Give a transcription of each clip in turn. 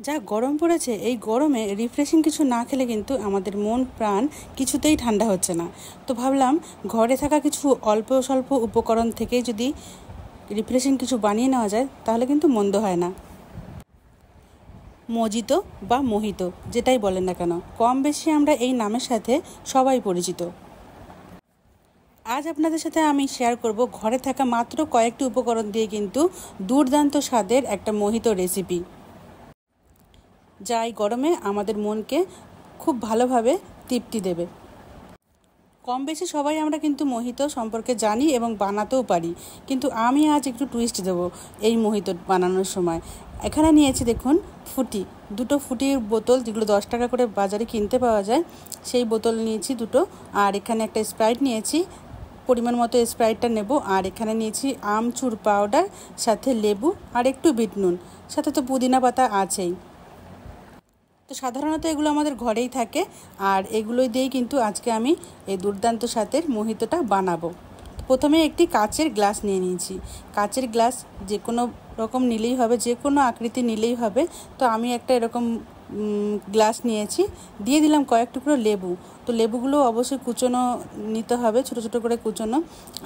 যা গরম পড়েছে, এই গরমে রিফ্রেশিং কিছু না খেলে কিন্তু আমাদের মন প্রাণ কিছুতেই ঠান্ডা হচ্ছে না। তো ভাবলাম ঘরে থাকা কিছু অল্প স্বল্প উপকরণ থেকে যদি রিফ্রেশিং কিছু বানিয়ে নেওয়া যায় তাহলে কিন্তু মন্দ হয় না। মজিতো বা মোহিতো যেটাই বলেন না কেন, কম বেশি আমরা এই নামের সাথে সবাই পরিচিত। আজ আপনাদের সাথে আমি শেয়ার করব ঘরে থাকা মাত্র কয়েকটি উপকরণ দিয়ে কিন্তু দুর্দান্ত স্বাদের একটা মোহিতো রেসিপি, যা এই গরমে আমাদের মনকে খুব ভালোভাবে তৃপ্তি দেবে। কম বেশি সবাই আমরা কিন্তু মোহিতো সম্পর্কে জানি এবং বানাতেও পারি, কিন্তু আমি আজ একটু টুইস্ট দেবো এই মোহিতো বানানোর সময়। এখানে নিয়েছি দেখুন দুটো ফুটির বোতল, যেগুলো 10 টাকা করে বাজারে কিনতে পাওয়া যায়, সেই বোতল নিয়েছি দুটো। আর এখানে একটা স্প্রাইট নিয়েছি, পরিমাণ মতো স্প্রাইটটা নেব। আর এখানে নিয়েছি আমচুর পাউডার, সাথে লেবু আর একটু বিট নুন, সাথে তো পুদিনা পাতা আছেই। তো সাধারণত এগুলো আমাদের ঘরেই থাকে, আর এগুলোই দিয়েই কিন্তু আজকে আমি এই দুর্দান্ত স্বাদের মোহিতোটা বানাবো। প্রথমে একটি কাচের গ্লাস নিয়ে নিয়েছি। কাচের গ্লাস যে কোনো রকম নিলেই হবে, যে কোনো আকৃতি নিলেই হবে। তো আমি একটা এরকম গ্লাস নিয়েছি, দিয়ে দিলাম কয়েক টুকরো লেবু। তো লেবুগুলো অবশ্যই কুচোনো নিতে হবে, ছোটো ছোটো করে কুচোনো।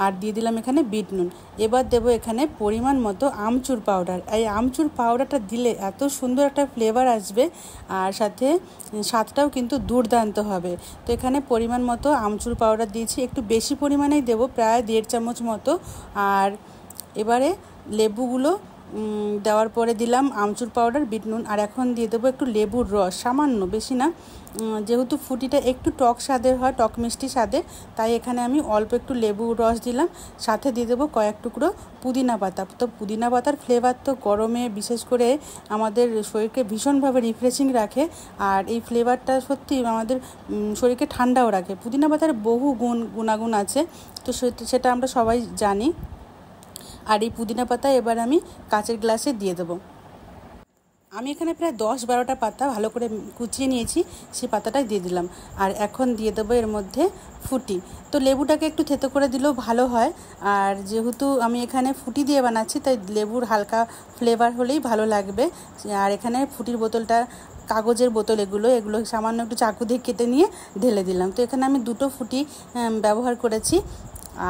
আর দিয়ে দিলাম এখানে বিট নুন। এবার দেবো এখানে পরিমাণ মতো আমচুর পাউডার। এই আমচুর পাউডারটা দিলে এত সুন্দর একটা ফ্লেভার আসবে, আর সাথে স্বাদটাও কিন্তু দুর্দান্ত হবে। তো এখানে পরিমাণ মতো আমচুর পাউডার দিয়েছি, একটু বেশি পরিমাণেই দেবো, প্রায় 1.5 চামচ মতো। আর এবারে লেবুগুলো দেওয়ার পরে দিলাম আমচুর পাউডার, বিট নুন, আর এখন দিয়ে দেবো একটু লেবুর রস, সামান্য, বেশি না। যেহেতু ফুটিটা একটু টক স্বাদের হয়, টক মিষ্টি স্বাদের, তাই এখানে আমি অল্প একটু লেবুর রস দিলাম। সাথে দিয়ে দেবো কয়েক টুকরো পুদিনা পাতা। তো পুদিনা পাতার ফ্লেভার তো গরমে বিশেষ করে আমাদের শরীরকে ভীষণভাবে রিফ্রেশিং রাখে, আর এই ফ্লেভারটা সত্যি আমাদের শরীরকে ঠান্ডাও রাখে। পুদিনা পাতার বহু গুণাগুণ আছে, তো সেটা আমরা সবাই জানি। আর এই পুদিনা পাতা এবার আমি কাচের গ্লাসে দিয়ে দেবো। আমি এখানে প্রায় 10-12টা পাতা ভালো করে কুচিয়ে নিয়েছি, সেই পাতাটাই দিয়ে দিলাম। আর এখন দিয়ে দেবো এর মধ্যে ফুটি। তো লেবুটাকে একটু থেতো করে দিলেও ভালো হয়, আর যেহেতু আমি এখানে ফুটি দিয়ে বানাচ্ছি তাই লেবুর হালকা ফ্লেভার হলেই ভালো লাগবে। আর এখানে ফুটির বোতলটা কাগজের বোতল, এগুলো সামান্য একটু চাকু দিয়ে কেটে নিয়ে ঢেলে দিলাম। তো এখানে আমি 2টো ফুটি ব্যবহার করেছি।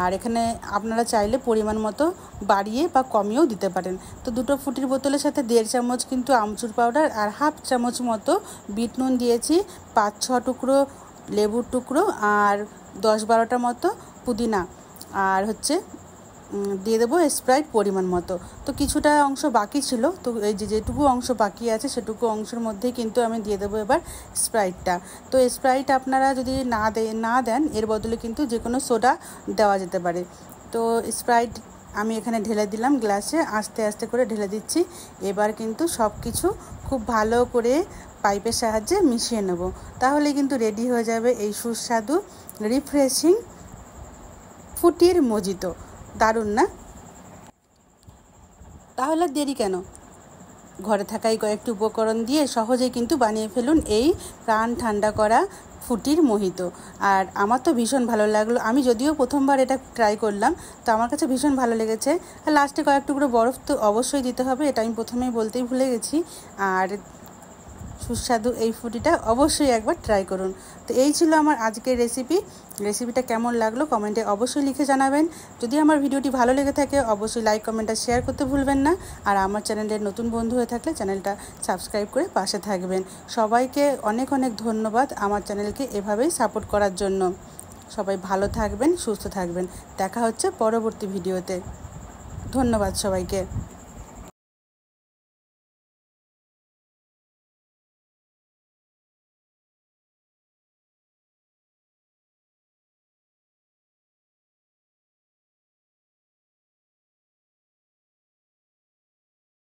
আর এখানে আপনারা চাইলে পরিমাণ মতো বাড়িয়ে বা কমিয়েও দিতে পারেন। তো 2টো ফুটির বোতলের সাথে 1.5 চামচ কিন্তু আমচুর পাউডার আর 1/2 চামচ মতো বিট নুন দিয়েছি, 5-6 টুকরো লেবুর টুকরো, আর 10-12টা মতো পুদিনা, আর দিয়ে দেবো স্প্রাইট পরিমাণ মতো। তো কিছুটা অংশ বাকি ছিল, তো এই যেটুকু অংশ বাকি আছে সেটুকু অংশের মধ্যেই কিন্তু আমি দিয়ে দেবো এবার স্প্রাইটটা। তো স্প্রাইট আপনারা যদি না দেন, এর বদলে কিন্তু যে কোনো সোডা দেওয়া যেতে পারে। তো স্প্রাইট আমি এখানে ঢেলে দিলাম গ্লাসে, আস্তে আস্তে করে ঢেলে দিচ্ছি। এবার কিন্তু সব কিছু খুব ভালো করে পাইপের সাহায্যে মিশিয়ে নেব, তাহলে কিন্তু রেডি হয়ে যাবে এই সুস্বাদু রিফ্রেশিং ফুটির মোজিতো। দারুণ না? তাহলে দেরি কেন, ঘরে থাকাই কয়েকটি উপকরণ দিয়ে সহজেই কিন্তু বানিয়ে ফেলুন এই প্রাণ ঠান্ডা করা ফুটির মোহিতো। আর আমার তো ভীষণ ভালো লাগলো। আমি যদিও প্রথমবার এটা ট্রাই করলাম, তো আমার কাছে ভীষণ ভালো লেগেছে। আর লাস্টে কয়েক টুকরো বরফ তো অবশ্যই দিতে হবে, এটা আমি প্রথমেই বলতেই ভুলে গেছি। আর সুস্বাদু এই ফুটিটা অবশ্যই একবার ট্রাই করুন। তো এই ছিল আমার আজকের রেসিপিটা কেমন লাগলো কমেন্টে অবশ্যই লিখে জানাবেন। যদি আমার ভিডিওটি ভালো লেগে থাকে অবশ্যই লাইক, কমেন্ট আর শেয়ার করতে ভুলবেন না। আর আমার চ্যানেলের নতুন বন্ধু হয়ে থাকলে চ্যানেলটা সাবস্ক্রাইব করে পাশে থাকবেন। সবাইকে অনেক অনেক ধন্যবাদ আমার চ্যানেলকে এভাবেই সাপোর্ট করার জন্য। সবাই ভালো থাকবেন, সুস্থ থাকবেন। দেখা হচ্ছে পরবর্তী ভিডিওতে। ধন্যবাদ সবাইকে।